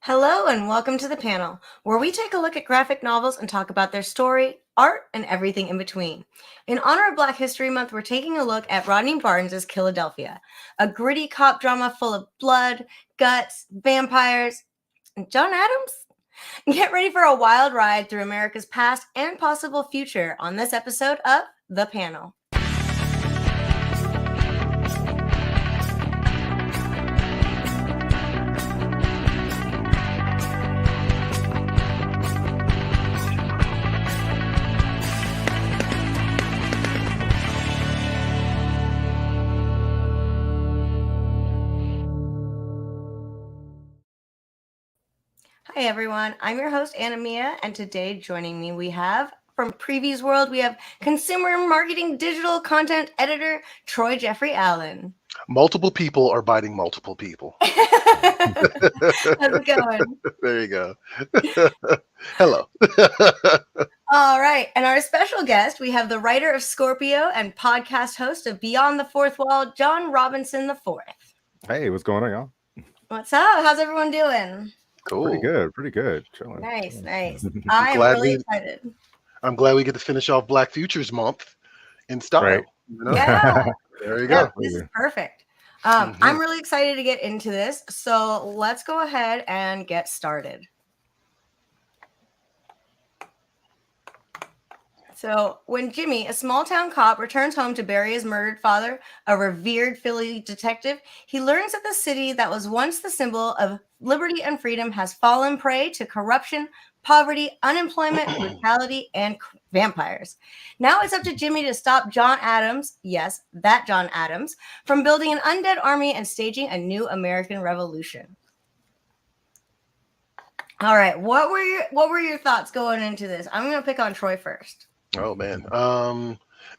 Hello, and welcome to the panel, where we take a look at graphic novels and talk about their story, art, and everything in between. In honor of Black History Month, we're taking a look at Rodney Barnes's Killadelphia, a gritty cop drama full of blood, guts, vampires, and John Adams. Get ready for a wild ride through America's past and possible future on this episode of The Panel. Hi, everyone. I'm your host, Anna Mia, and today joining me we have, from Previews World, we have consumer marketing digital content editor, Troy Jeffrey Allen. Multiple people are biting multiple people. How's it going? There you go. Hello. All right. And our special guest, we have the writer of Scorpio and podcast host of Beyond the Fourth Wall, John Robinson IV. Hey, what's going on, y'all? What's up? How's everyone doing? Cool. Pretty good. Chilling. Nice. I'm really excited. I'm glad we get to finish off Black Futures Month in style. Right. You know? Yeah. There you go. This is perfect. I'm really excited to get into this. So let's go ahead and get started. So when Jimmy, a small-town cop, returns home to bury his murdered father, a revered Philly detective, he learns that the city that was once the symbol of liberty and freedom has fallen prey to corruption, poverty, unemployment, brutality, and vampires. Now it's up to Jimmy to stop John Adams, yes, that John Adams, from building an undead army and staging a new American revolution. All right, what were your thoughts going into this? I'm going to pick on Troy first. Oh man,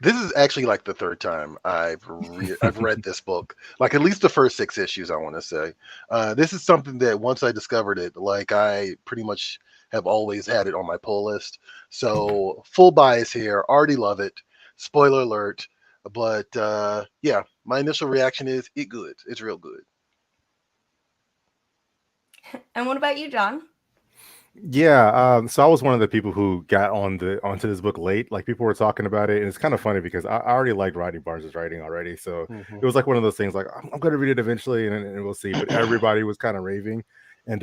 this is actually like the third time I've read this book. Like at least the first 6 issues, I want to say. This is something that once I discovered it, like I pretty much have always had it on my pull list. So full bias here. Already love it. Spoiler alert. But yeah, my initial reaction is it good. It's real good. And what about you, John? Yeah, so I was one of the people who got onto this book late. Like people were talking about it, and it's kind of funny because I already liked Rodney Barnes' writing already. So it was like one of those things like I'm going to read it eventually, and we'll see. But everybody was kind of raving, and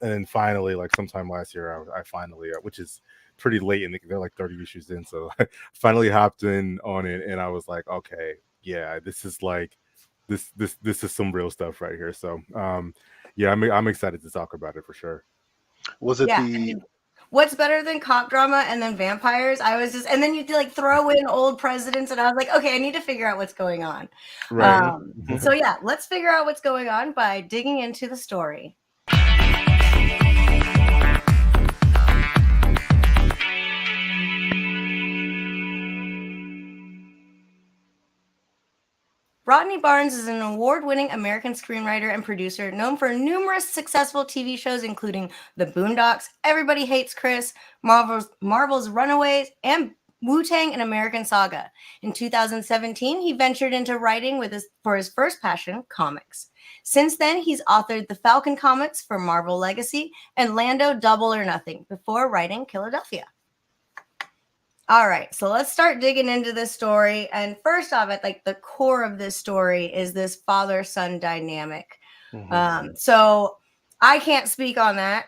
then finally, like sometime last year, I finally, which is pretty late, and they're like 30 issues in, so I finally hopped in on it, and I was like, okay, yeah, this is like this is some real stuff right here. So yeah, I'm excited to talk about it for sure. Was it what's better than cop drama and then vampires? And then you like throw in old presidents, and I was like, okay, I need to figure out what's going on. Right. So yeah, let's figure out what's going on by digging into the story. Rodney Barnes is an award-winning American screenwriter and producer known for numerous successful TV shows, including The Boondocks, Everybody Hates Chris, Marvel's Runaways, and Wu-Tang: An American Saga. In 2017, he ventured into writing for his first passion, comics. Since then, he's authored the Falcon comics for Marvel Legacy and Lando Double or Nothing before writing Killadelphia. All right, so let's start digging into this story. And first off, at like the core of this story is this father-son dynamic. So I can't speak on that,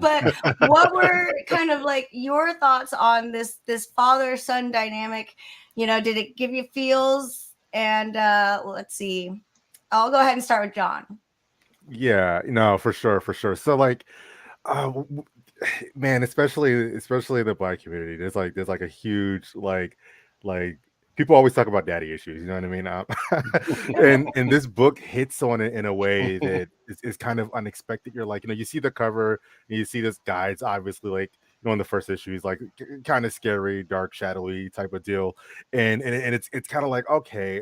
but what were kind of like your thoughts on this father-son dynamic? You know, did it give you feels? And let's see. I'll go ahead and start with John. Yeah, no, for sure. So like, man, especially the Black community, there's like a huge like people always talk about daddy issues, you know what I mean? And this book hits on it in a way that is kind of unexpected. You're like, you see the cover and you see this guy. It's obviously like, in the first issue, he's like kind of scary, dark, shadowy type of deal, and it's kind of like, okay,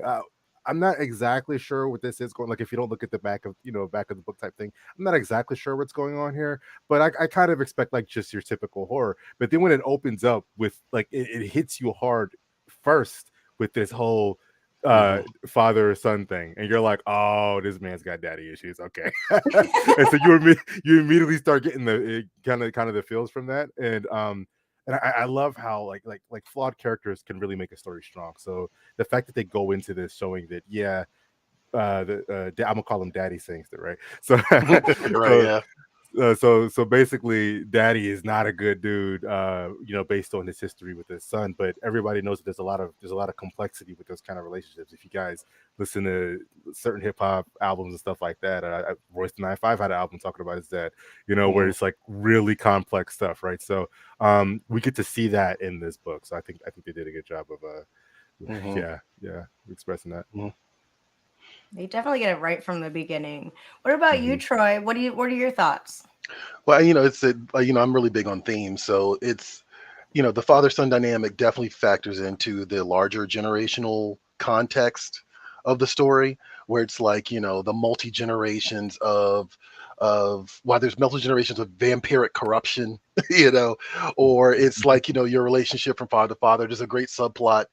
I'm not exactly sure what this is going. Like, if you don't look at the back of the book type thing, I'm not exactly sure what's going on here. But I kind of expect like just your typical horror. But then when it opens up with like it hits you hard first with this whole father son thing, and you're like, oh, this man's got daddy issues. Okay, and so you immediately start getting the kind of the feels from that, and I love how like flawed characters can really make a story strong. So the fact that they go into this showing that I'm gonna call him Daddy Sangster, right? So Right, so yeah. so basically, Daddy is not a good dude, based on his history with his son. But everybody knows that there's a lot of complexity with those kind of relationships. If you guys listen to certain hip hop albums and stuff like that, Royce the 95 had an album talking about his dad, where Mhm, it's like really complex stuff, right? So we get to see that in this book. So I think they did a good job of mhm, yeah, expressing that. mhm. They definitely get it right from the beginning. What about you, Mhm. Troy? What are your thoughts? Well, I'm really big on themes, so it's, the father son dynamic definitely factors into the larger generational context of the story, where it's like, the multi generations of why there's multi generations of vampiric corruption, you know, or it's like, your relationship from father to father. There's a great subplot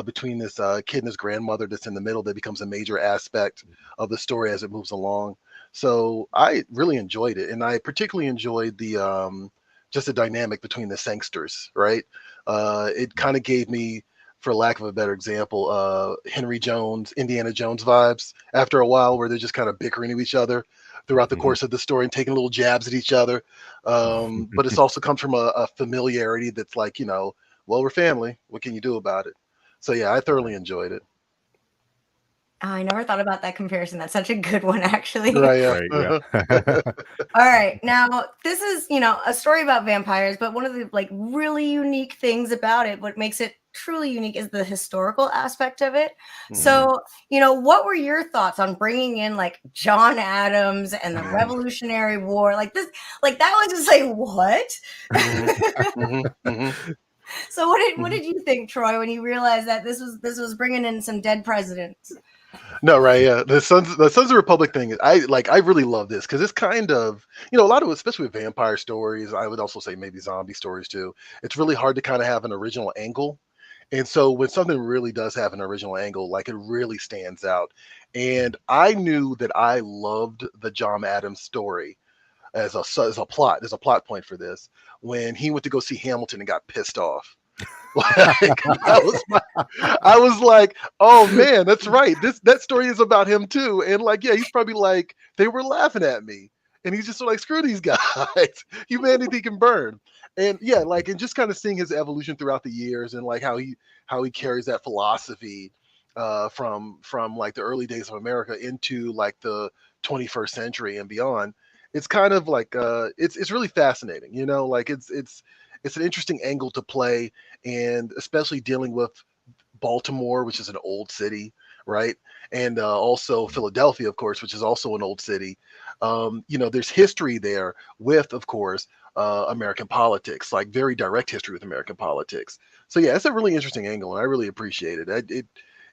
between this kid and his grandmother that's in the middle that becomes a major aspect of the story as it moves along. So I really enjoyed it, and I particularly enjoyed the just the dynamic between the sangsters, right? It kind of gave me, for lack of a better example, Henry Jones, Indiana Jones vibes after a while, where they're just kind of bickering to each other throughout the course of the story and taking little jabs at each other. But it's also comes from a familiarity that's like, well, we're family. What can you do about it? So yeah, I thoroughly enjoyed it. Oh, I never thought about that comparison. That's such a good one, actually. Right. Yeah. Right, yeah. All right. Now, this is, a story about vampires, but one of the like really unique things about it, what makes it truly unique is the historical aspect of it. Mhm. So, what were your thoughts on bringing in like John Adams and the Revolutionary War? Like this, like that was just like what? Mhm. Mhm. Mhm. So what Mhm. did you think, Troy, when you realized that this was bringing in some dead presidents? No, right, yeah. The Sons of the Republic thing. I really love this because it's kind of, a lot of, especially with vampire stories. I would also say maybe zombie stories too. It's really hard to kind of have an original angle, and so when something really does have an original angle, like it really stands out. And I knew that I loved the John Adams story as a plot point for this when he went to go see Hamilton and got pissed off. Like I was like, oh man, that's right. That story is about him too. And like, yeah, he's probably like, they were laughing at me. And he's just like, screw these guys. Humanity can burn. And yeah, like, and just kind of seeing his evolution throughout the years and like how he carries that philosophy from like the early days of America into like the 21st century and beyond. It's kind of like it's really fascinating, like it's an interesting angle to play, and especially dealing with Baltimore, which is an old city, right? And also Philadelphia, of course, which is also an old city. There's history there with, of course, American politics, like very direct history with American politics. So yeah, it's a really interesting angle, and I really appreciate it.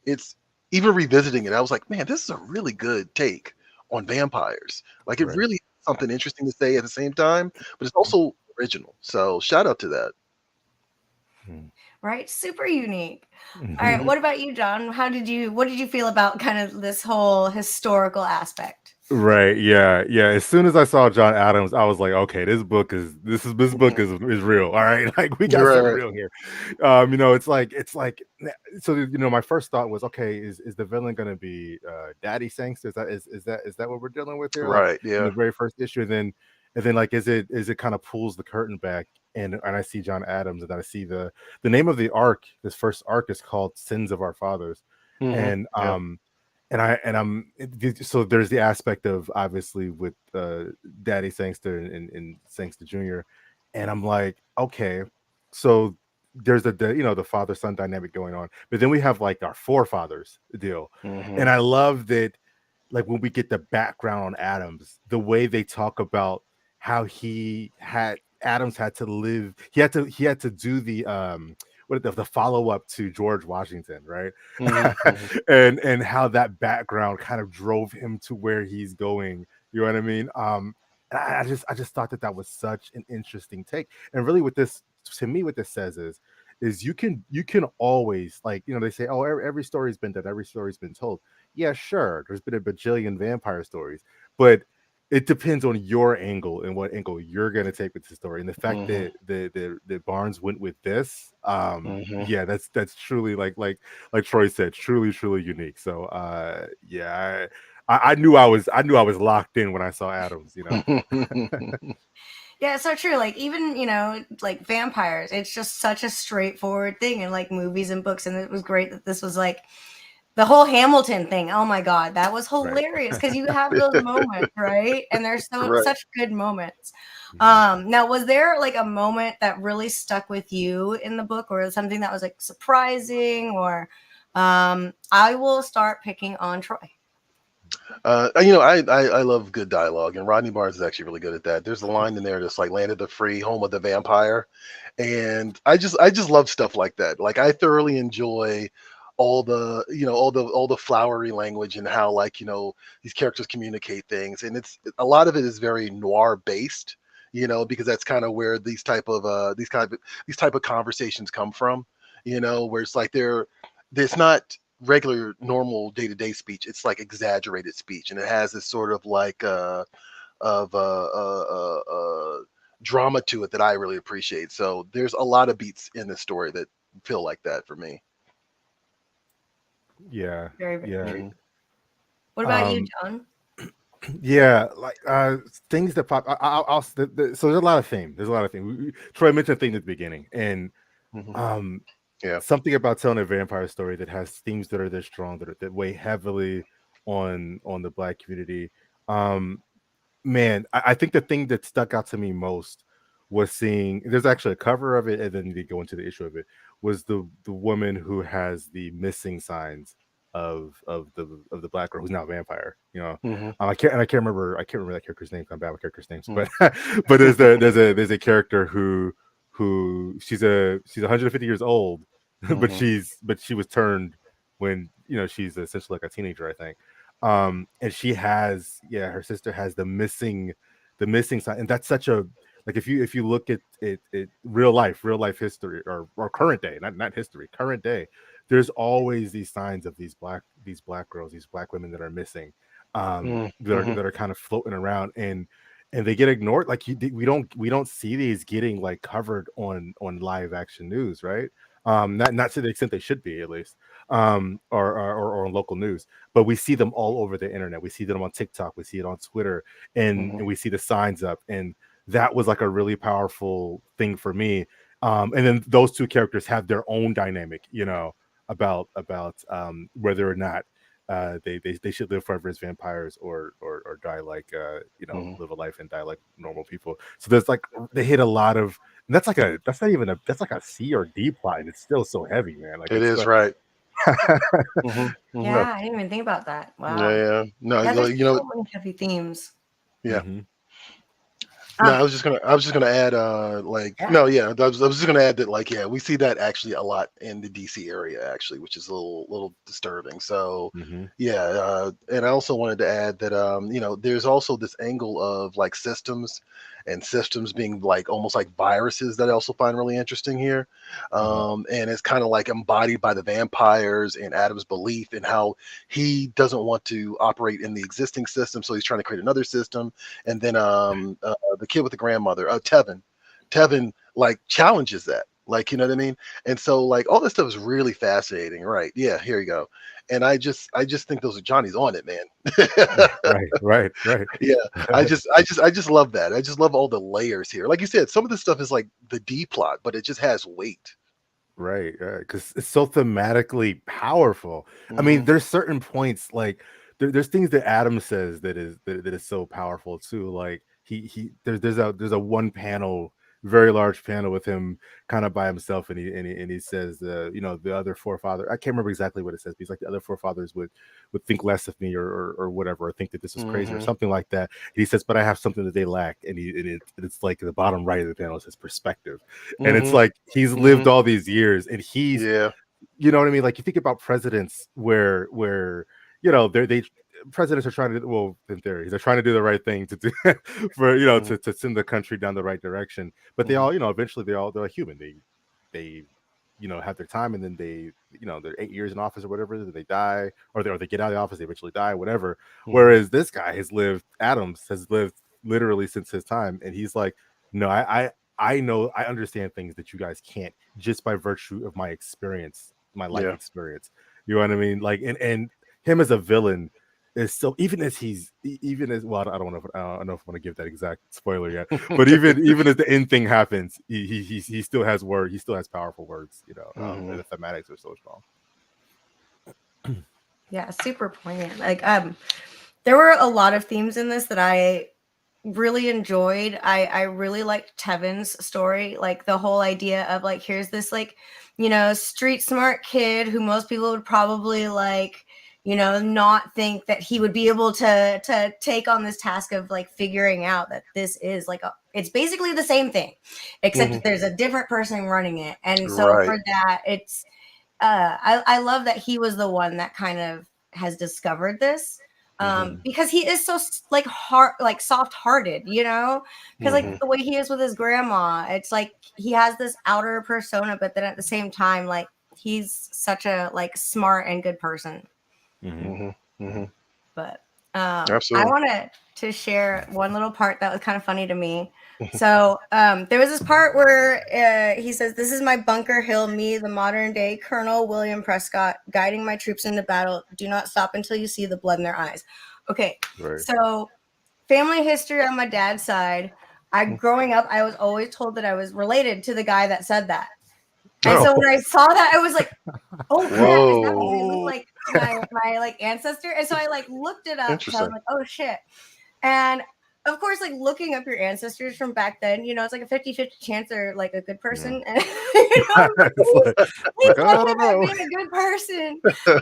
It's even revisiting it. I was like, man, this is a really good take on vampires. Like it Right. really has something interesting to say at the same time, but it's also original. So shout out to that. Right? Super unique. All right. Mhm. Mhm. What about you, John? What did you feel about kind of this whole historical aspect? Right. Yeah. Yeah. As soon as I saw John Adams, I was like, okay, this book Mhm. is real. All right. Like we got Right, something right. real here. It's like so my first thought was, okay, is the villain gonna be Daddy Sangster? Is that what we're dealing with here? Like Right, in the yeah. very first issue, and then like is it kind of pulls the curtain back and I see John Adams and I see the name of the arc, this first arc is called Sins of Our Fathers. Mhm. And Yeah. so there's the aspect of obviously with Daddy Sangster and Sangster Jr. And I'm like, okay, so there's the father son dynamic going on, but then we have like our forefathers deal, and Mhm. I love that. Like when we get the background on Adams, the way they talk about how Adams had to live, he had to do the follow up to George Washington, right? Mhm. Mhm. and how that background kind of drove him to where he's going. You know what I mean? And I just thought that was such an interesting take. And really, what this says is is you can always, like, you know, they say, oh, every story's been done, every story's been told. Yeah, sure, there's been a bajillion vampire stories, but it depends on your angle and what angle you're gonna take with the story. And the fact Hmm. that the Barnes went with this, Hmm. yeah, that's truly, like Troy said, truly unique. So yeah, I knew I was locked in when I saw Adams, you know. Yeah, it's so true. Like even, like vampires, it's just such a straightforward thing in like movies and books. And it was great that this was like the whole Hamilton thing. Oh my God, that was Right. hilarious because you have those moments, right? And there's Right. such good moments. Mhm. Now, was there like a moment that really stuck with you in the book, or something that was like surprising? Or I will start picking on Troy. I love good dialogue, and Rodney Barnes is actually really good at that. There's a line in there that's like "Land of the Free, Home of the Vampire," and I just love stuff like that. Like I thoroughly enjoy all the flowery language and how, like, these characters communicate things, and it's a lot of it is very noir based. Because that's kind of where these type of conversations come from. Where it's like there's not regular normal day-to-day speech. It's like exaggerated speech, and it has this sort of like of drama to it that I really appreciate. So there's a lot of beats in this story that feel like that for me. Yeah, Very, very yeah. true. Hmm. What about you, Um, John? yeah, like things that pop. I'll so there's a lot of themes. There's a lot of things. Troy mentioned a thing at the beginning, and Hmm. um, Yeah. something about telling a vampire story that has themes that are this strong, that weigh heavily on the Black community. Um, Man, I think the thing that stuck out to me most was seeing, there's actually a cover of it, and then they go into the issue of it, was the woman who has the missing signs of the Black girl who's now a vampire. You know, Hmm. I can't remember that character's name. I'm bad with characters' names, Hmm. but but there's a character who she's 150 years old, but Hmm. she was turned when, she's essentially like a teenager, I think. And she has, yeah, her sister has the missing sign, and that's such a, like, if you look at it, real life history, or current day, not history, current day, there's always these signs of these black girls, these Black women that are missing, that are Hmm. that are kind of floating around, and they get ignored. Like, we don't see these getting like covered on live action news, right? Not to the extent they should be, at least, or on local news, but we see them all over the internet. We see them on TikTok, we see it on Twitter, and Hmm. we see the signs up, and that was like a really powerful thing for me. And then those two characters have their own dynamic, about whether or not they should live forever as vampires, or die like, Hmm. live a life and die like normal people. So there's like, they hit a lot of, and that's not even that's like a C or D plot, and it's still so heavy, man. Like, It it's is so right. Hmm. Hmm. so, Yeah, I didn't even think about that. Yeah, Wow. yeah. No, Yeah, there's you know, so many heavy themes. yeah. mhm, No, Um, I was just gonna add, like, yeah. no, yeah, I was just gonna add that, like, yeah, we see that actually a lot in the DC area, actually, which is a little disturbing. So, mhm, yeah, and I also wanted to add that, there's also this angle of like systems, and systems being like almost like viruses, that I also find really interesting here. mhm, And it's kind of like embodied by the vampires and Adam's belief in how he doesn't want to operate in the existing system, so he's trying to create another system. And then the kid with the grandmother, Tevin, like, challenges that. Like, you know what I mean? And so, like, all this stuff is really fascinating, right? Yeah, here you go. And I just think those are Johnny's on it, man. right. Yeah, I just love that. I just love all the layers here. Like you said, some of this stuff is like the D plot, but it just has weight. Right, because it's so thematically powerful. I mean, Hmm. there's certain points, like, there's things that Adam says that is so powerful too. Like, there's a one panel, very large panel with him kind of by himself, and he says, the other forefather. I can't remember exactly what it says, but he's like, the other forefathers would think less of me, or whatever, or think that this was crazy or Hmm. something like that. And he says, but I have something that they lack, and it's like the bottom right of the panel, says perspective. And it's Hmm. like, he's Hmm. lived all these years, and he's, Yeah. you know what I mean? Like, you think about presidents where they presidents are trying to, well, in theory, they're trying to do the right thing to do for, Hmm. to send the country down the right direction. But they Hmm. all, eventually they're human. They have their time, and then they're 8 years in office or whatever, then they die, or they get out of the office, they eventually die, whatever. Whereas this guy Adams has lived literally since his time, and he's like, no, I know, I understand things that you guys can't, just by virtue of my experience, my life Yeah. experience. You know what I mean? Like, and him as a villain is so, even as well, I don't know if I want to give that exact spoiler yet, but even as the end thing happens, he still has he still has powerful words, and the thematics are so strong. Yeah, super poignant. Like, there were a lot of themes in this that I really enjoyed. I really liked Tevin's story, like the whole idea of like, here's this like, street smart kid who most people would probably like, not think that he would be able to take on this task of like figuring out that this is like it's basically the same thing, except that there's a different person running it. And so for that, it's I love that he was the one that kind of has discovered this. Because he is so like soft-hearted, because like the way he is with his grandma, it's like he has this outer persona, but then at the same time, like he's such a like smart and good person. But I wanted to share one little part that was kind of funny to me. So there was this part where he says, "This is my Bunker Hill, me, the modern day Colonel William Prescott, guiding my troops into battle. Do not stop until you see the blood in their eyes." Okay, so family history on my dad's side. Growing up, I was always told that I was related to the guy that said that. And so when I saw that, I was like, "Oh crap! Is that me? I look like my like ancestor?" And so I like looked it up. So I was like, "Oh shit!" And of course, like looking up your ancestors from back then, it's like a 50-50 chance they're like a good person. And he's being a good person.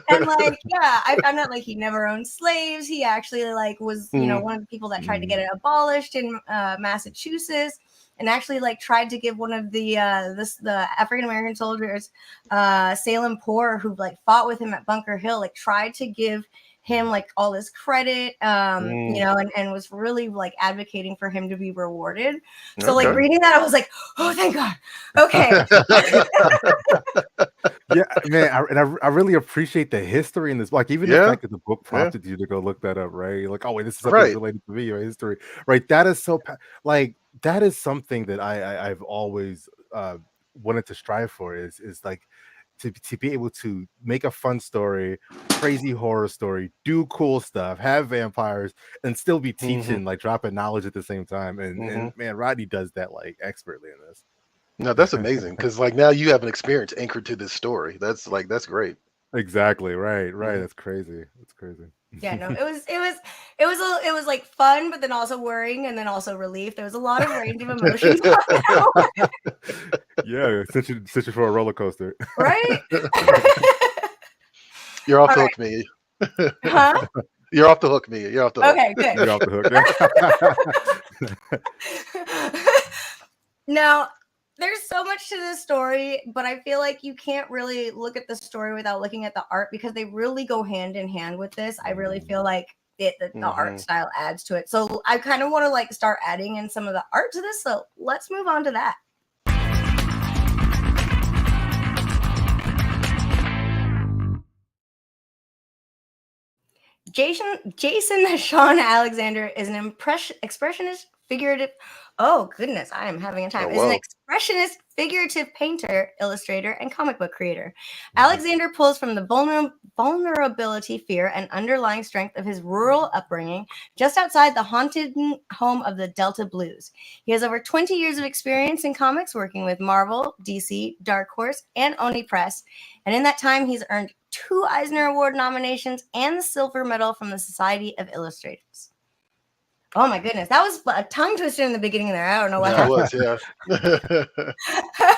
And like, yeah, I found out like he never owned slaves. He actually like was, one of the people that tried to get it abolished in Massachusetts, and actually like tried to give one of the African American soldiers, Salem Poor, who like fought with him at Bunker Hill, like tried to give him like all this credit, and was really like advocating for him to be rewarded. So like reading that, I was like, oh, thank God. Okay. Yeah, man, I really appreciate the history in this. Like, even the fact that the book prompted you to go look that up, right? You're like, oh wait, this is something related to me or history, right? That is so like that is something that I've always wanted to strive for. Is like to be able to make a fun story, crazy horror story, do cool stuff, have vampires, and still be teaching, like dropping knowledge at the same time. And man, Rodney does that like expertly in this. No, that's amazing, because like now you have an experience anchored to this story. That's great. Exactly. Right. That's crazy. That's crazy. Yeah, no, it was like fun, but then also worrying, and then also relief. There was a lot of range of emotions on that one. Yeah, sent you for a roller coaster. Right? You're off the hook, me. Huh? You're off the hook, me. You're off the hook. Okay, good. You're off the hook. Now, there's so much to this story, but I feel like you can't really look at the story without looking at the art, because they really go hand in hand with this. I really feel like the art style adds to it. So I kind of want to like start adding in some of the art to this. So let's move on to that. Jason Sean Alexander is an expressionist figurative. Oh goodness, I am having a time. Is an expressionist figurative painter, illustrator, and comic book creator. Alexander pulls from the vulnerability, fear, and underlying strength of his rural upbringing just outside the haunted home of the Delta Blues. He has over 20 years of experience in comics, working with Marvel, DC, Dark Horse, and Oni Press. And in that time, he's earned 2 Eisner Award nominations and the Silver Medal from the Society of Illustrators. Oh my goodness, that was a tongue twister in the beginning there. I don't know what happened. It was, yeah.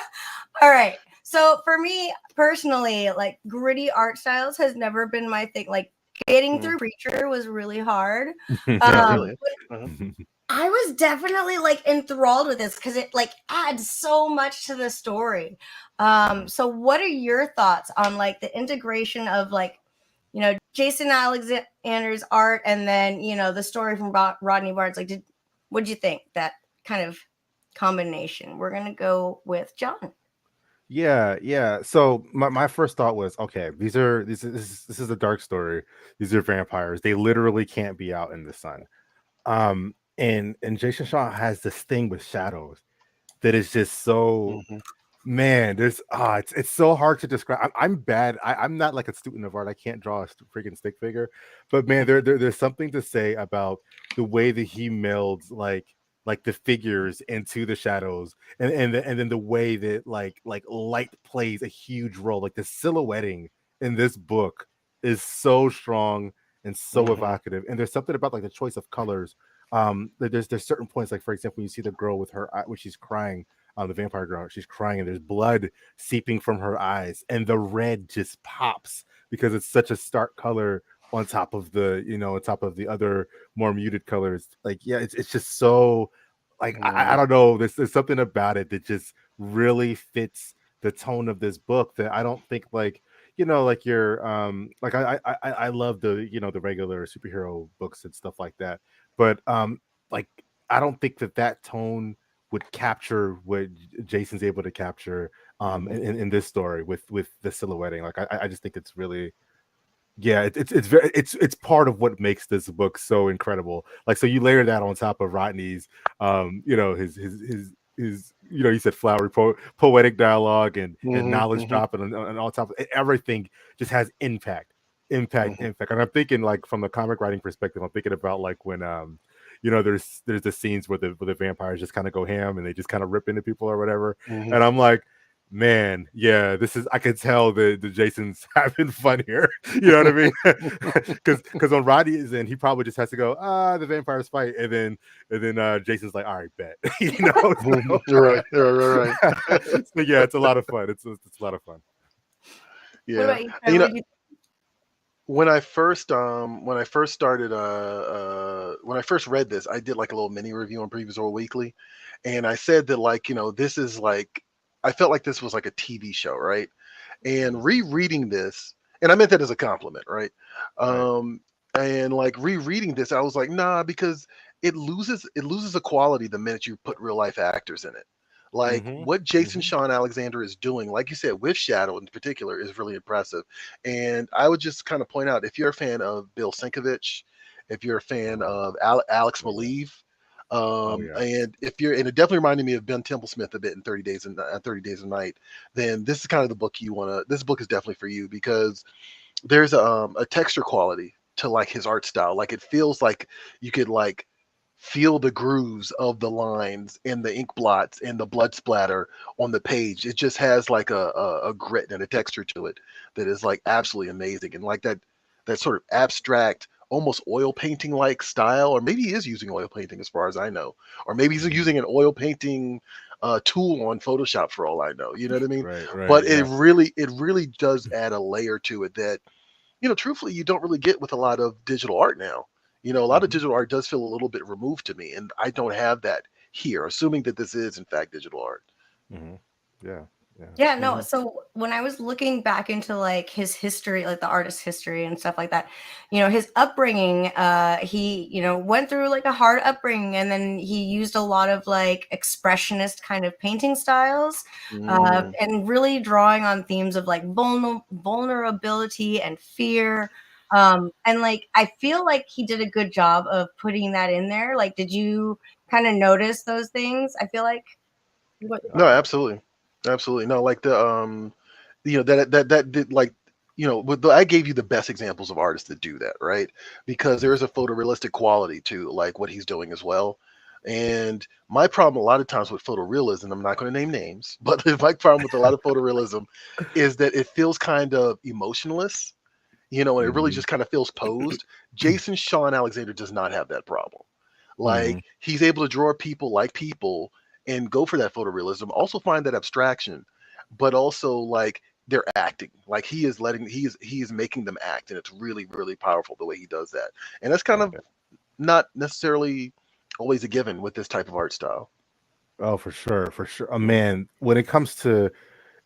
All right. So for me personally, like gritty art styles has never been my thing. Like getting through Preacher was really hard. Really? I was definitely like enthralled with this because it like adds so much to the story. So what are your thoughts on like the integration of like, Jason Alexander's art and then, the story from Rodney Barnes? Like, what'd you think, that kind of combination? We're going to go with John. Yeah. So my first thought was, okay, this is a dark story. These are vampires. They literally can't be out in the sun. And Jason Shaw has this thing with shadows that is just so, Hmm. man, it's so hard to describe. I'm bad. I'm not like a student of art. I can't draw a freaking stick figure, but man, there's something to say about the way that he melds like the figures into the shadows, and then the way that like light plays a huge role. Like the silhouetting in this book is so strong and so Hmm. evocative, and there's something about like the choice of colors. There's certain points, like for example, you see the girl with her when she's crying, the vampire girl, she's crying and there's blood seeping from her eyes, and the red just pops because it's such a stark color on top of on top of the other more muted colors. Like, yeah, it's just so, like, I Hmm. don't know, there's something about it that just really fits the tone of this book that I don't think, like, like your like I love the the regular superhero books and stuff like that, but like I don't think that tone would capture what Jason's able to capture Hmm. in this story with the silhouetting. Like I just think it's really, yeah, it's very, it's part of what makes this book so incredible. Like, so you layer that on top of Rodney's his you said flowery poetic dialogue and Hmm. knowledge Hmm. drop, and on top of it, everything just has impact, Hmm. impact. And I'm thinking, like, from the comic writing perspective, I'm thinking about like when there's the scenes where the vampires just kind of go ham and they just kind of rip into people or whatever, Hmm. and I'm like, man, yeah, I could tell the Jason's having fun here. You know what I mean? Because on Roddy's end, he probably just has to go, the vampires fight, and then Jason's like, all right, bet. Hmm. Right, right, right, right. So yeah, it's a lot of fun. It's a lot of fun. What Yeah. about you, And, Trey? What did you when I first read this, I did like a little mini review on Previous World Weekly, and I said that, like, this is like, I felt like this was like a TV show, right? And rereading this, and I meant that as a compliment, right? Right. um and like rereading this, I was like, nah, because it loses a quality the minute you put real life actors in it. Like Mm-hmm. what Jason Mm-hmm. Sean Alexander is doing, like you said, with Shadow in particular, is really impressive. And I would just kind of point out, if you're a fan of Bill Sienkiewicz, if you're a fan Oh, of Alex oh yeah. Maleev, Oh yeah. and if you're, and it definitely reminded me of Ben Templesmith a bit in 30 Days a Night, then this is kind of the book you want to. This book is definitely for you, because there's a texture quality to like his art style. Like it feels like you could like feel the grooves of the lines and the ink blots and the blood splatter on the page. It just has like a grit and a texture to it that is like absolutely amazing. And like that sort of abstract, almost oil painting like style, or maybe he is using oil painting as far as I know, or maybe he's Mm-hmm. using an oil painting tool on Photoshop for all I know. You know what I mean? Right. Right. But Yeah. it really does add a layer to it that, truthfully, you don't really get with a lot of digital art now. A lot of Mm-hmm. digital art does feel a little bit removed to me, and I don't have that here, assuming that this is in fact digital art. Mm-hmm. Yeah. Yeah. Yeah, no. Hmm. So when I was looking back into like his history, like the artist's history and stuff like that, his upbringing, he, went through like a hard upbringing, and then he used a lot of like expressionist kind of painting styles, Hmm. and really drawing on themes of like vulnerability and fear. And like I feel like he did a good job of putting that in there. Like, did you kind of notice those things? I feel like what No, Uh, absolutely, absolutely. No, like the that did, like, I gave you the best examples of artists that do that, right? Because there mhm. is a photorealistic quality to like what he's doing as well. And my problem a lot of times with photorealism, I'm not going to name names, but my problem with a lot of photorealism is that it feels kind of emotionless, and it really Mhm. just kind of feels posed. Jason Sean Alexander does not have that problem. Mhm. Like he's able to draw people like people and go for that photorealism, also find that abstraction, but also like they're acting. Like he is making them act, and it's really, really powerful the way he does that. And that's kind of Okay. not necessarily always a given with this type of art style. Oh, for sure, for sure. Oh man, when it comes to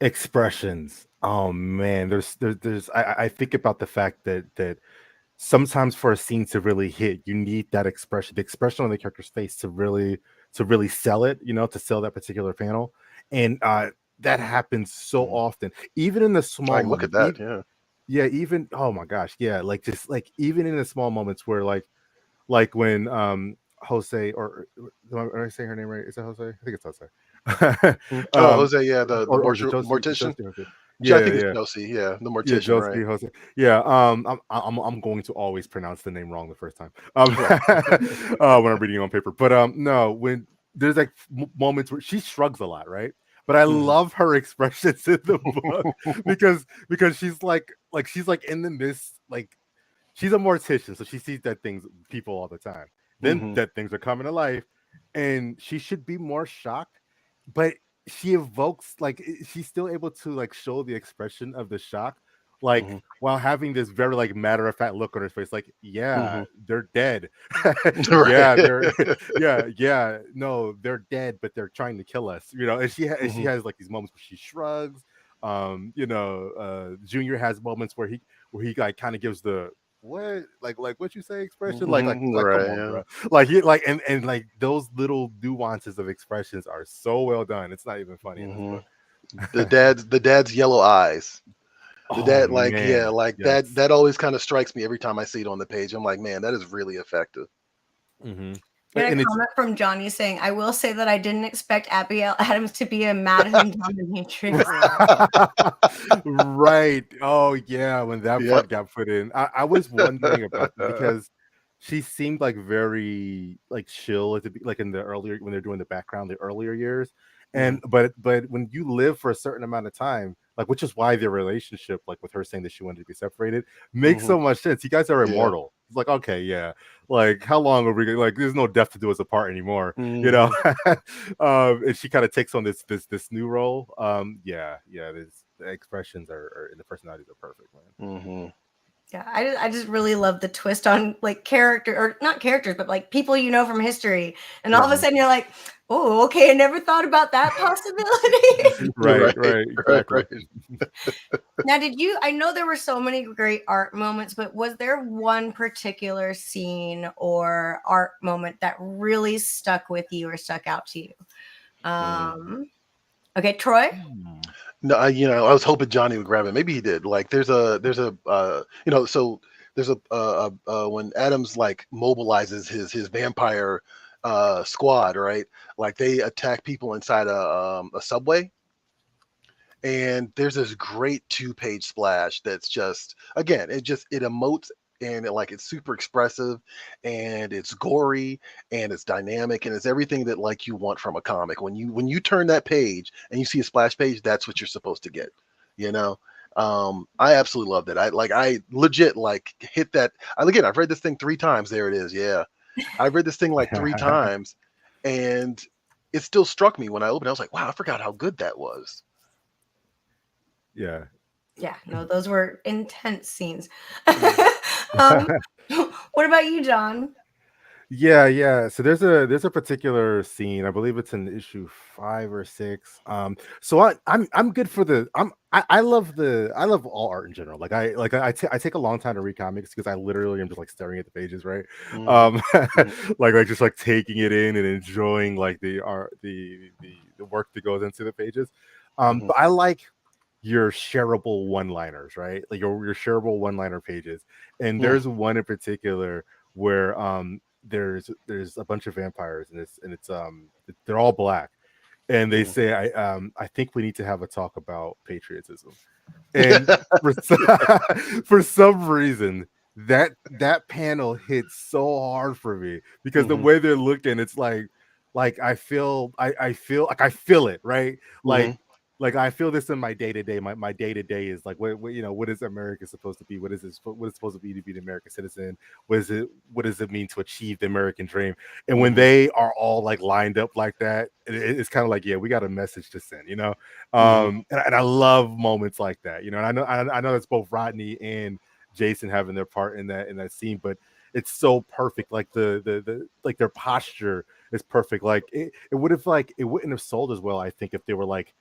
expressions, oh man, there's I think about the fact that sometimes for a scene to really hit, you need that expression, the expression on the character's face to really sell it, to sell that particular panel. And that happens so Mhm. often, even in the small Like, look at moments. that. Yeah. Yeah, even oh my gosh, yeah, like just like even in the small moments where like when Jose or am I saying her name right? Is that Jose? I think it's Jose. Oh, Jose. Yeah, Or is it Josie? mortician. Josie Jose? I Yeah, think it's yeah. Josie. Yeah, the Yeah, mortician. Right. Josie Jose. Yeah, I'm going to always pronounce the name wrong the first time. Right. When I'm reading it on paper. But no, when there's like moments where she shrugs a lot, right? But I Mhm. love her expressions in the book because she's like in the midst, like she's a mortician, so she sees dead things, people all the time. Then Mhm. dead things are coming to life, and she should be more shocked, but she evokes like she's still able to like show the expression of the shock, like Mhm. while having this very like matter of fact look on her face, like yeah, Mhm. they're dead, Right. yeah, they're yeah, no, they're dead, but they're trying to kill us, you know. And she Mhm. has like these moments where she shrugs. Junior has moments where he like kind of gives the what like what you say expression Mhm. like come Right. on Yeah. bro, like he like and like those little nuances of expressions are so well done, it's not even funny in this Mhm. book. The dad's yellow eyes. The Oh dad, like, yeah, man, like that. yes. That always kind of strikes me every time I see it on the page. I'm like, man, that is really effective. Hmm. We had a And it's comment from Johnny saying, "I will say that I didn't expect Abigail Adams to be a Madison dominatrix." right. Oh yeah, when that Yep. part got put in, I was wondering about them because she seemed like very like chill at like in the earlier when they're doing the background the earlier years, Mhm. and but when you live for a certain amount of time, like which is why their relationship, like with her saying that she wanted to be separated, makes Mhm. so much sense. You guys are Yeah. immortal. It's like okay, yeah, like how long are we like? There's no death to do us apart anymore, you know. Mhm. And she kind of takes on this new role. Yeah, the expressions are and the personalities are perfect, man. Mhm. Yeah, I just really love the twist on like character or not characters, but like people you know from history, and all of a Mhm. sudden you're like, oh, okay, I never thought about that possibility. Right, Right. right, Right. exactly. Right. Now, did you? I know there were so many great art moments, but was there one particular scene or art moment that really stuck with you or stuck out to you? Mm. Um, okay, Troy. Hmm. No, I was hoping Johnny would grab it. Maybe he did. Like, so there's when Adams like mobilizes his vampire squad, right? Like they attack people inside a subway, and there's this great 2-page splash that's just again it emotes, and it's super expressive, and it's gory, and it's dynamic, and it's everything that like you want from a comic. When you turn that page and you see a splash page, that's what you're supposed to get, you know. I absolutely loved it. I legit like hit that. Again, I've read this thing 3 times. There it is. Yeah, I've read this thing like 3 times, and it still struck me when I opened it. I was like, wow, I forgot how good that was. Yeah. Yeah, no, those were intense scenes. Mm. um, what about you, John? Yeah. So there's a particular scene. I believe it's in issue 5 or 6. So I'm good for the. I love all art in general. Like I take a long time to read comics because I literally am just like staring at the pages, right? Mhm. Um, Mhm. like just like taking it in and enjoying like the art, the work that goes into the pages. Mhm. But I like your shareable one-liners, right? Like your shareable one-liner pages. And Mm. there's one in particular where there's a bunch of vampires and they're all black, and they Mhm. say I think we need to have a talk about patriotism. And for for some reason that panel hits so hard for me because the Mhm. way they're looking, it's like I feel like I feel it, right? Like Mhm. like I feel this in my day to day. My day to day is like what what is America supposed to be? What is supposed to be the American citizen? What does it mean to achieve the American dream? And when Mhm. they are all like lined up like that, it's kind of like, yeah, we got a message to send, you know. Mhm. And I love moments like that, you know. And I know that's both Rodney and Jason having their part in that scene, but it's so perfect. Like the like their posture is perfect. Like it wouldn't have sold as well, I think, if they were like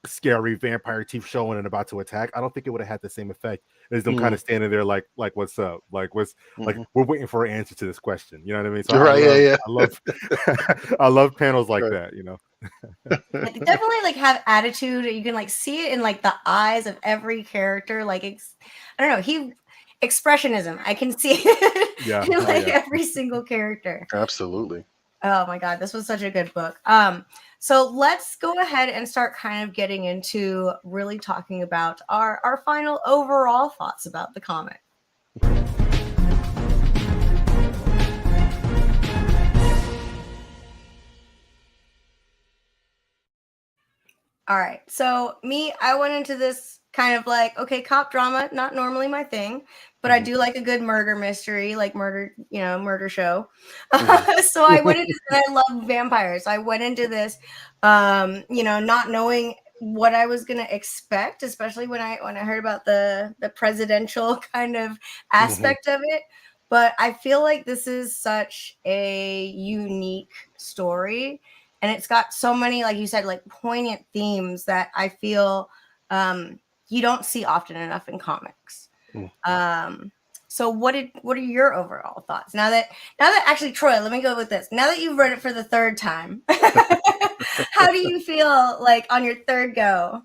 scary vampire teeth showing and about to attack. I don't think it would have had the same effect as them kind Mhm. of standing there like what's up? Like what's like Mhm. we're waiting for an answer to this question. You know what I mean? So Right. Yeah. I love I love panels like Yeah. that, you know. Like, they definitely like have attitude. You can like see it in like the eyes of every character. Like I don't know, expressionism. I can see it Yeah. in Oh like yeah. every single character. Absolutely. Oh my god, this was such a good book. So let's go ahead and start kind of getting into really talking about our final overall thoughts about the comic. All right. So me, I went into this kind of like, okay, cop drama, not normally my thing, but I do like a good murder mystery, like murder show. So I went into this, and I love vampires. I went into this, not knowing what I was gonna expect, especially when I heard about the presidential kind of aspect of it. But I feel like this is such a unique story, and it's got so many, like you said, like poignant themes that I feel you don't see often enough in comics. So what are your overall thoughts now that actually, Troy, let me go with this. Now that you've read it for the third time, how do you feel like on your third go?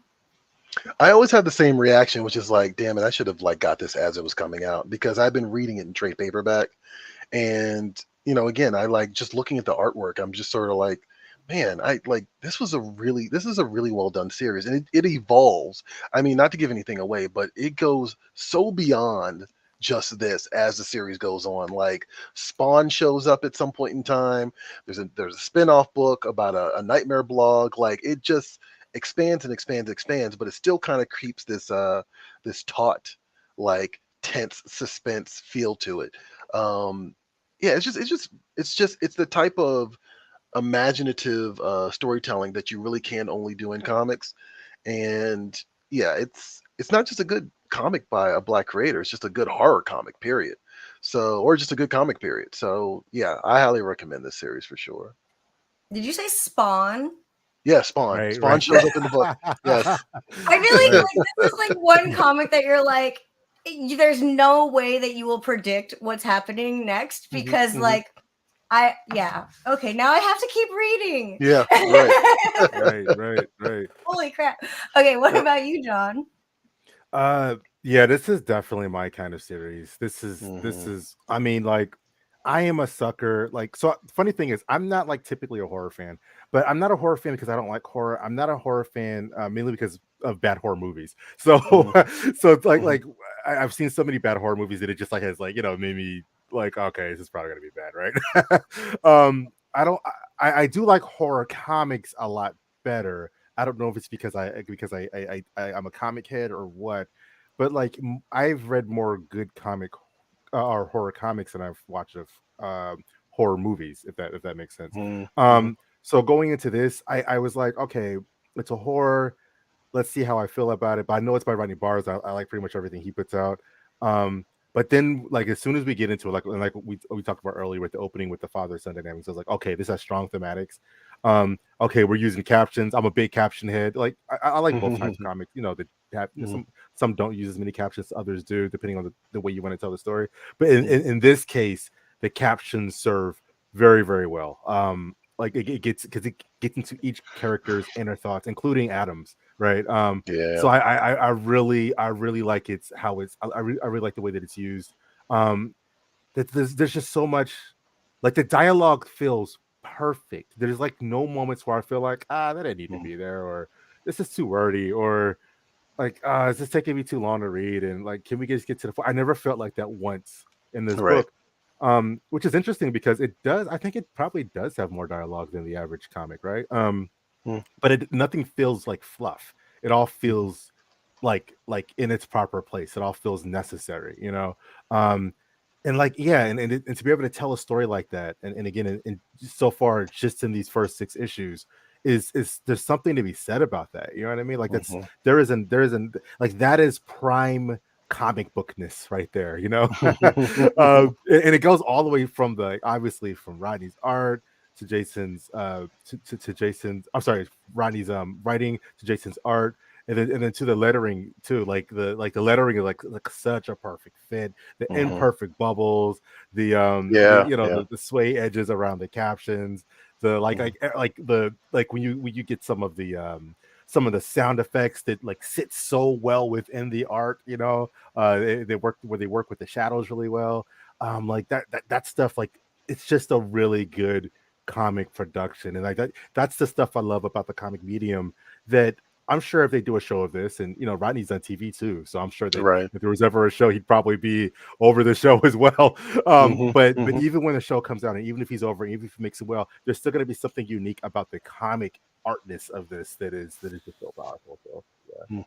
I always have the same reaction, which is like, damn it, I should have like got this as it was coming out, because I've been reading it in trade paperback. And, again, I like just looking at the artwork, I'm just sort of like, man, I like this is a really well done series, and it evolves. I mean, not to give anything away, but it goes so beyond just this as the series goes on. Like, Spawn shows up at some point in time. There's a spin-off book about a nightmare blog. Like, it just expands and expands and expands, but it still kind of keeps this taut, like, tense suspense feel to it. Yeah, it's the type of imaginative storytelling that you really can only do in comics. And yeah, it's not just a good comic by a black creator, it's just a good horror comic, period. So, or just a good comic, period. So yeah, I highly recommend this series for sure. Did you say Spawn? Yeah, Spawn. Right. Spawn Right. shows up in the book. Yes. I feel like, Right. this is like one comic that you're like, there's no way that you will predict what's happening next, because like okay, now I have to keep reading. Yeah, right. Right. Holy crap. Okay, what about you, John? Yeah, this is definitely my kind of series. This is I mean, like, I am a sucker. Like, so funny thing is, I'm not like typically a horror fan, but I'm not a horror fan because I don't like horror. I'm not a horror fan mainly because of bad horror movies. So so it's like I've seen so many bad horror movies that it just like has like, made me like, okay, this is probably gonna be bad, right? I don't I do like horror comics a lot better. I don't know if it's because I'm a comic head or what, but like I've read more good comic or horror comics than I've watched of horror movies, if that makes sense. So going into this, I was like, okay, it's a horror. Let's see how I feel about it. But I know it's by Rodney Bars. I like pretty much everything he puts out. But then, like, as soon as we get into it, like we talked about earlier with the opening with the father-son dynamics, I was like, okay, this has strong thematics. Okay, we're using captions. I'm a big caption head. Like, I like both types of comics. That have some don't use as many captions, others do, depending on the way you want to tell the story. But in this case, the captions serve very, very well. Like it gets into each character's inner thoughts, including Adam's, right? Yeah. So I really like I really like the way that it's used. There's just so much, like, the dialogue feels perfect. There's like no moments where I feel like that didn't need to be there, or this is too wordy, or like is this taking me too long to read, and like, can we just get to the point? I never felt like that once in this book. Which is interesting because I think it probably does have more dialogue than the average comic, right? But nothing feels like fluff. It all feels like in its proper place. It all feels necessary, and like, yeah, and to be able to tell a story like that, and again, and so far just in these first 6 issues, is there's something to be said about that. You know what I mean? Like, there isn't like, that is prime comic bookness right there, and it goes all the way from obviously from Rodney's art to Jason's to Jason's, I'm sorry, Rodney's writing to Jason's art, and then to the lettering too. Like the lettering is like such a perfect fit. The imperfect bubbles, the the sway edges around the captions, the like when you get some of the sound effects that like sit so well within the art, they work with the shadows really well. Like that stuff, like it's just a really good comic production, and like that's the stuff I love about the comic medium. That I'm sure if they do a show of this, and Rodney's on TV too, so I'm sure that Right. if there was ever a show, he'd probably be over the show as well. But even when the show comes out, and even if he's over, even if he makes it well, there's still going to be something unique about the comic artness of this that is just so powerful. So yeah.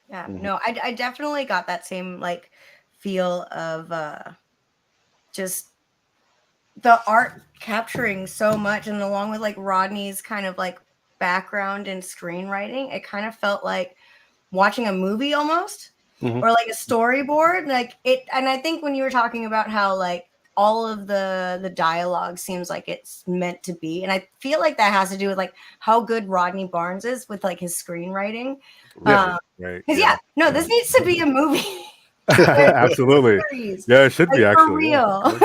Yeah, no, I definitely got that same like feel of just the art capturing so much, and along with like Rodney's kind of like background in screenwriting, it kind of felt like watching a movie almost, or like a storyboard, like it. And I think when you were talking about how like all of the dialogue seems like it's meant to be, and I feel like that has to do with like how good Rodney Barnes is with like his screenwriting. Right. Because no, this needs to be a movie. Absolutely. Yeah, it should like, be actually for real.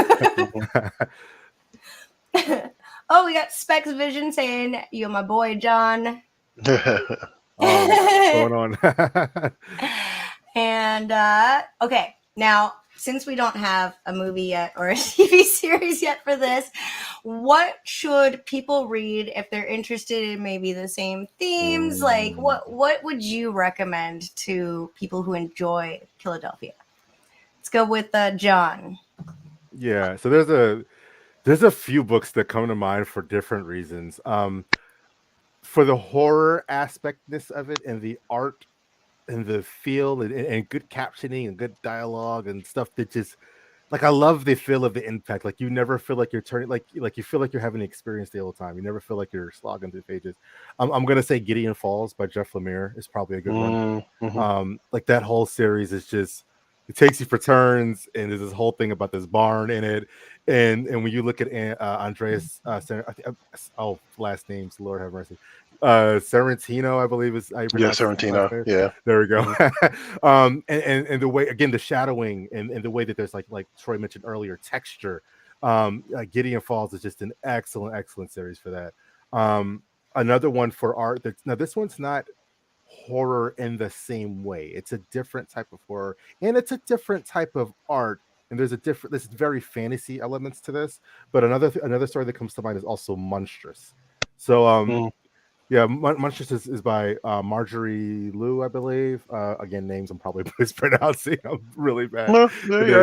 Yeah. Oh, we got Specs Vision saying, "You're my boy, John." What's going on? And okay, now since we don't have a movie yet or a TV series yet for this, what should people read if they're interested in maybe the same themes? Like, what would you recommend to people who enjoy Killadelphia? Let's go with John. Yeah, so there's a few books that come to mind for different reasons. For the horror aspectness of it, and the art and the feel, and good captioning and good dialogue and stuff that just like, I love the feel of the impact. Like, you never feel like you're turning, like you feel like you're having an experience the whole time. You never feel like you're slogging through pages. I'm gonna say Gideon Falls by Jeff Lemire is probably a good one. Like, that whole series is just, it takes you for turns, and there's this whole thing about this barn in it, and when you look at Andreas, last names, Lord have mercy, Sorrentino, I believe is how you pronounce his last Sorrentino. name. Yeah, there we go. And the way, again, the shadowing, and the way that there's like Troy mentioned earlier, texture. Gideon Falls is just an excellent series for that. Another one for art, that's, now this one's not horror in the same way. It's a different type of horror, and it's a different type of art. And there's very fantasy elements to this. But another story that comes to mind is also Monstrous. So yeah, Monstrous is by Marjorie Liu, I believe. Again, names I'm probably mispronouncing. I'm really bad. No, you're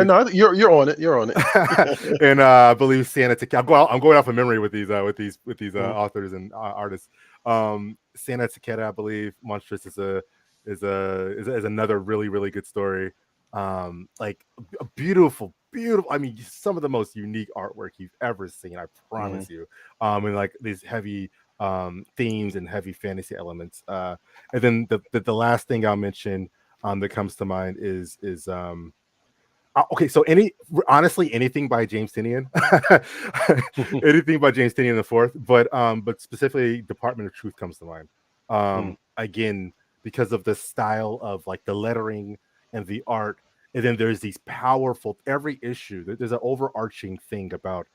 on it. You're on it. And I believe Santa Takeda. I'm going off of memory with these authors and artists. Santa Takeda, I believe. Monstrous is another really good story. Like a beautiful. I mean, some of the most unique artwork you've ever seen. I promise you. And like these heavy themes and heavy fantasy elements. And then the last thing I'll mention that comes to mind is okay. So honestly, anything by James Tynion, anything by James Tynion the Fourth, but specifically Department of Truth comes to mind. Again, because of the style of like the lettering and the art, and then there's these powerful, every issue. There's an overarching thing about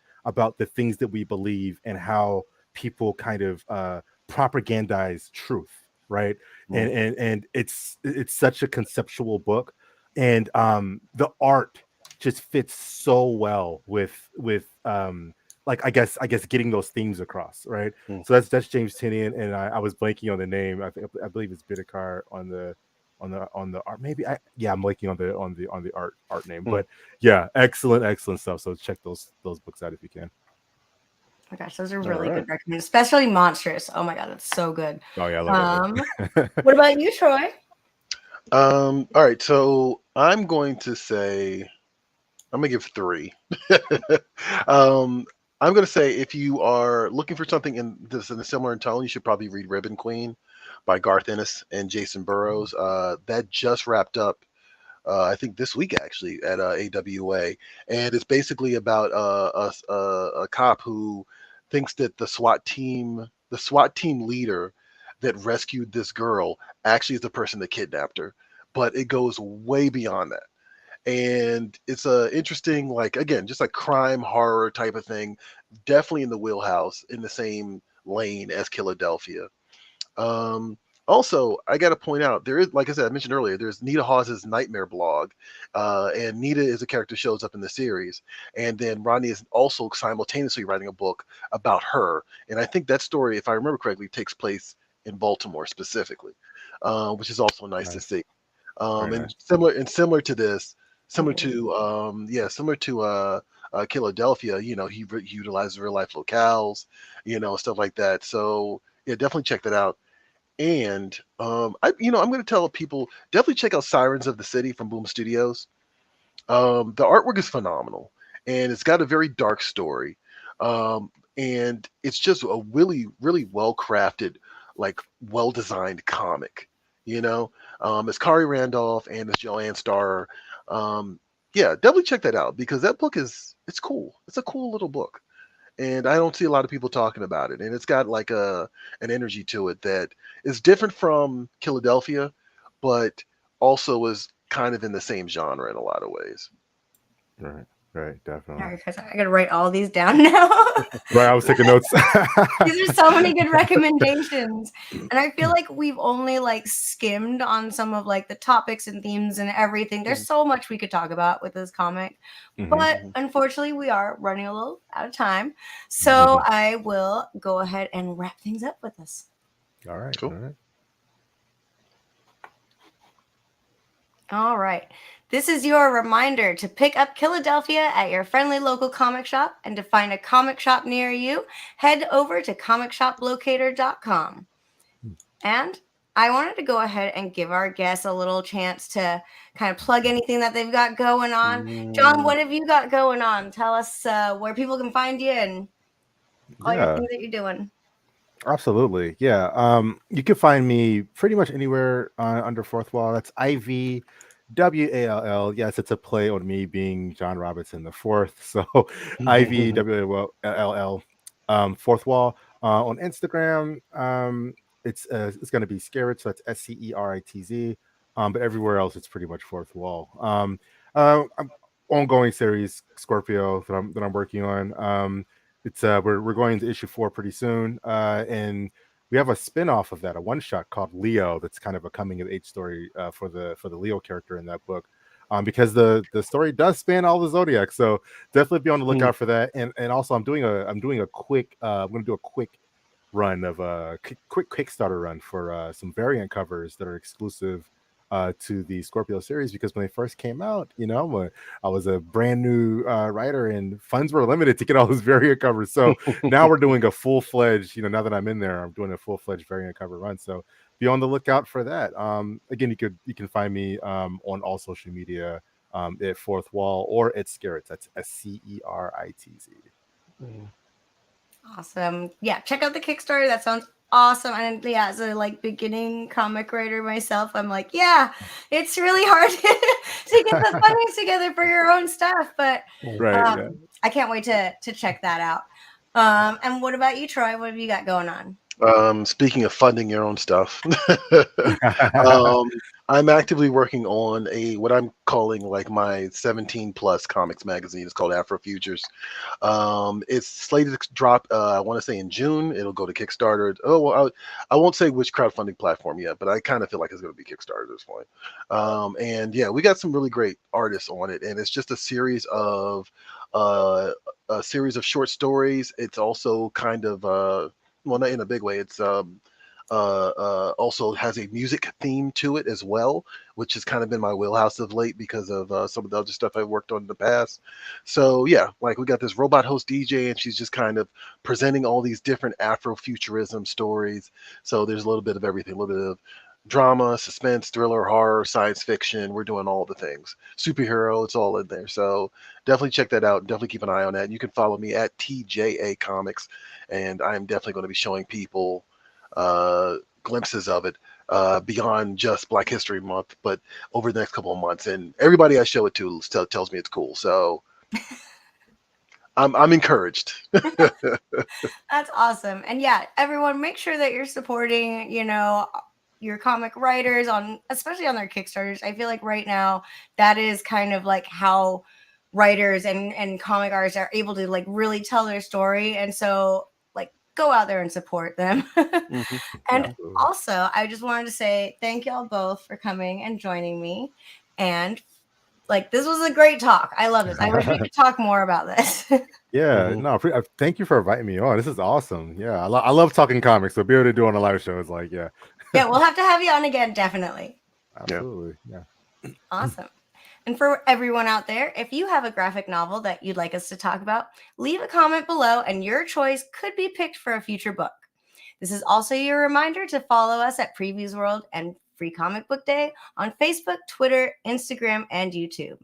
the things that we believe and how people kind of propagandize truth, right? And it's such a conceptual book, and the art just fits so well with like I guess getting those themes across, right? So that's James Tynion, and I was blanking on the name. I believe it's Bidikar on the art. Maybe I'm blanking on the art name, but yeah, excellent stuff. So check those books out if you can. Oh my gosh, those are really good recommendations, especially Monstrous. Oh my god, that's so good. Oh yeah, I love it. What about you, Troy? All right, so I'm going to say, I'm gonna give 3. I'm gonna say, if you are looking for something in a similar tone, you should probably read Ribbon Queen by Garth Ennis and Jason Burrows. That just wrapped up, I think this week actually, at AWA, and it's basically about a cop who thinks that the SWAT team leader that rescued this girl actually is the person that kidnapped her, but it goes way beyond that. and it's a interesting, like, again, just like crime horror type of thing, definitely in the wheelhouse, in the same lane as Killadelphia. um Also, I got to point out, there is, like I said, I mentioned earlier, there's Nita Hawes's Nightmare blog, and Nita is a character who shows up in the series, and then Rodney is also simultaneously writing a book about her, and I think that story, if I remember correctly, takes place in Baltimore specifically, which is also nice to Nice. see. Very And nice. similar to this, similar Mhm. to similar to Killadelphia, he utilizes real life locales, stuff like that. So yeah, definitely check that out. And I'm going to tell people, definitely check out Sirens of the City from Boom Studios. The artwork is phenomenal, and it's got a very dark story, and it's just a really, really well crafted, like well designed comic. It's Kari Randolph and it's Joanne Starr. Um, yeah, definitely check that out because that book it's cool. It's a cool little book, and I don't see a lot of people talking about it. And it's got like an energy to it that is different from Killadelphia, but also is kind of in the same genre in a lot of ways. Right. Right. All Definitely. right, Chris, I gotta write all these down now. Right. I was taking notes. These are so many good recommendations. And I feel like we've only like skimmed on some of like the topics and themes and everything. There's Mhm, so much we could talk about with this comic. Hmm. But mhm. unfortunately, we are running a little out of time. So I will go ahead and wrap things up with this. All right. All Cool. right. All right. This is your reminder to pick up Killadelphia at your friendly local comic shop, and to find a comic shop near you, head over to comicshoplocator.com. And I wanted to go ahead and give our guests a little chance to kind of plug anything that they've got going on. John, Mm, what have you got going on? Tell us where people can find you and all your Yeah. things that you're doing. Absolutely. Yeah. You can find me pretty much anywhere under Fourth Wall. That's IVWALL. Yes, it's a play on me being John Robinson the fourth. So IVWALL, Fourth Wall. On Instagram, it's going to be Scaritz. So that's SCERITZ. But everywhere else, it's pretty much Fourth Wall. I'm ongoing series Scorpio that I'm working on. It's we're going into issue 4 pretty soon, and we have a spin-off of that, a one-shot called Leo. That's kind of a coming-of-age story for the Leo character in that book, because the story does span all the zodiac. So definitely be on the mm, lookout for that. And also I'm doing a quick I'm going to do a quick run of quick Kickstarter run for some variant covers that are exclusive to the Scorpio series, because when they first came out, I was a brand new writer and funds were limited to get all those variant covers. So now we're doing a full fledged, now that I'm in there, I'm doing a full fledged variant cover run. So be on the lookout for that. Again, you can find me on all social media at Fourth Wall or at Scaritz. That's SCERITZ. mm. Awesome. Yeah, check out the Kickstarter. That sounds awesome. And yeah, as a like beginning comic writer myself, I'm like, yeah, it's really hard to get the funding together for your own stuff. But Right. Yeah. I can't wait to check that out. And what about you, Troy? What have you got going on? Speaking of funding your own stuff, um, I'm actively working on a what I'm calling like my 17 plus comics magazine. It's called Afro Futures. It's slated to drop. I want to say in June. It'll go to Kickstarter. Oh, well, I won't say which crowdfunding platform yet, but I kind of feel like it's going to be Kickstarter at this point. And yeah, we got some really great artists on it, and it's just uh, a series of short stories. It's also kind of well, not in a big way. It's also has a music theme to it as well, which has kind of been my wheelhouse of late because of some of the other stuff I've worked on in the past. So yeah, like we got this robot host DJ, and she's just kind of presenting all these different Afrofuturism stories. So there's a little bit of everything, a little bit of drama, suspense, thriller, horror, science fiction. We're doing all the things. Superhero, it's all in there. So definitely check that out. Definitely keep an eye on that. You can follow me at TJA Comics, and I'm definitely going to be showing people glimpses of it beyond just Black History Month, but over the next couple of months. And everybody I show it to tells me it's cool. So I'm encouraged. That's awesome. And yeah, everyone, make sure that you're supporting, your comic writers on, especially on their Kickstarters. I feel like right now that is kind of like how writers and comic artists are able to like really tell their story. And so like go out there and support them. Mm-hmm. And Absolutely. also, I just wanted to say thank y'all both for coming and joining me. And like, this was a great talk. I love this. I wish we could talk more about this. Yeah, Mhm. no, thank you for inviting me on. This is awesome. Yeah, I love talking comics, so be able to do it on a live show is like, yeah, Yeah, we'll have to have you on again, definitely. absolutely. Yeah. Awesome. And for everyone out there, if you have a graphic novel that you'd like us to talk about, leave a comment below and your choice could be picked for a future book. This is also your reminder to follow us at Previews World and Free Comic Book Day on Facebook, Twitter, Instagram, and YouTube.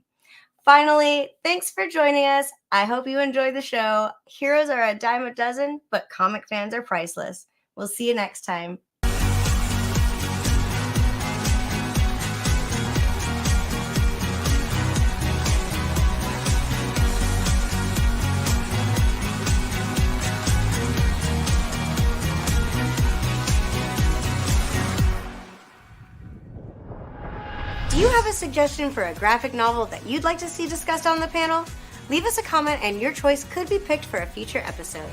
Finally, thanks for joining us. I hope you enjoyed the show. Heroes are a dime a dozen, but comic fans are priceless. We'll see you next time. Do you have a suggestion for a graphic novel that you'd like to see discussed on the panel? Leave us a comment and your choice could be picked for a future episode.